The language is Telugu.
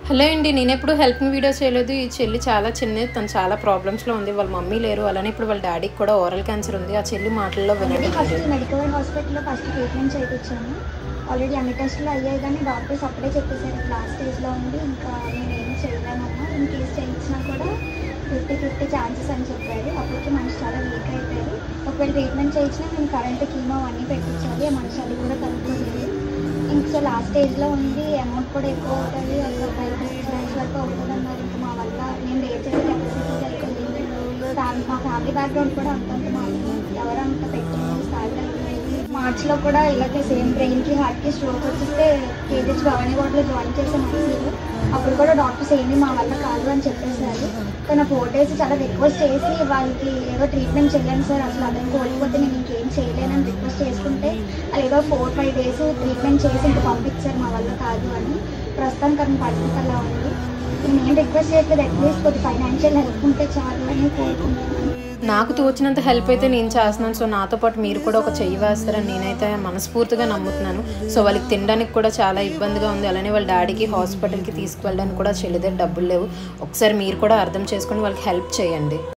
హలో అండి, నేనెప్పుడు హెల్పింగ్ వీడియోస్ చేయలేదు. ఈ చెల్లి చాలా చిన్నది, తను చాలా ప్రాబ్లమ్స్లో ఉంది. వాళ్ళ మమ్మీ లేరు, అలానే ఇప్పుడు వాళ్ళ డాడీకి కూడా ఓరల్ క్యాన్సర్ ఉంది. ఆ చెల్లి మాటల్లో వినండి. ఫస్ట్ మెడికల్ హాస్పిటల్లో ఫస్ట్ ట్రీట్మెంట్ చేయించాను. ఆల్రెడీ అన్ని టెస్టులు అయ్యాయి, కానీ డాక్టర్స్ అప్పుడే చెప్పేశారు లాస్ట్ స్టేజ్లో ఉంది, ఇంకా నేనేం చేయలేనమ్మా, ఇన్ కేసు చేయించినా కూడా 50-50 ఛాన్సెస్ అని చెప్పారు. అప్పటికి మనిషి చాలా వీక్ అయిపోయారు. ఒకవేళ ట్రీట్మెంట్ చేయించినా నేను కరెంటు కీమో అన్నీ పెట్టించాలి, ఆ మనిషి అది కూడా తగ్గుతుంది. ఇంకా లాస్ట్ స్టేజ్లో ఉంది, అమౌంట్ కూడా ఎక్కువ అవుతుంది, ఒక 5-6 lakhs వరకు అవుతుంది అన్నారు. ఇంకా మా వల్ల నేను రేట్ చేసే కెపాసిటీ అయిపోయింది. మా ఫ్యామిలీ బ్యాక్గ్రౌండ్ కూడా అంతంత మాకు ఎవరంత పెట్టింది స్టార్ట్ అయింది. మార్చ్లో కూడా ఇలాగే సేమ్ బ్రెయిన్కి హార్ట్కి స్ట్రోక్ వచ్చేస్తే కేజీహెచ్ భవానీ వార్డులో జాయిన్ చేసాం ఐసీయూలో. అప్పుడు కూడా డాక్టర్స్ ఏమీ మా వల్ల కాదు అని చెప్పేశారు. కానీ 4 days చాలా రిక్వెస్ట్ చేసి వాళ్ళకి ఏదో ట్రీట్మెంట్ చేయండి సార్, అసలు అతను కోల్పోతే నేను ఇంకేం చేయలేనని రిక్వెస్ట్ చేసుకుంటే అది ఏదో 4-5 days ట్రీట్మెంట్ చేసి ఇంకా పంపించారు, మా వల్ల కాదు అని. ప్రస్తుతానికి అతని పరిస్థితి అలా ఉంది. నేను రిక్వెస్ట్ చేయట్లేదు, అట్లీస్ట్ కొద్ది ఫైనాన్షియల్ హెల్ప్ ఉంటే చాలు అని కోరుకుంటున్నాను. నాకు తోచినంత హెల్ప్ అయితే నేను చేస్తున్నాను. సో నాతో పాటు మీరు కూడా ఒక చెయ్యి వేస్తారని నేనైతే మనస్ఫూర్తిగా నమ్ముతున్నాను. సో వాళ్ళకి తినడానికి కూడా చాలా ఇబ్బందిగా ఉంది, అలానే వాళ్ళ డాడీకి హాస్పిటల్కి తీసుకువెళ్ళడానికి కూడా చెల్లి దగ్గర డబ్బులు లేవు. ఒకసారి మీరు కూడా అర్థం చేసుకొని వాళ్ళకి హెల్ప్ చేయండి.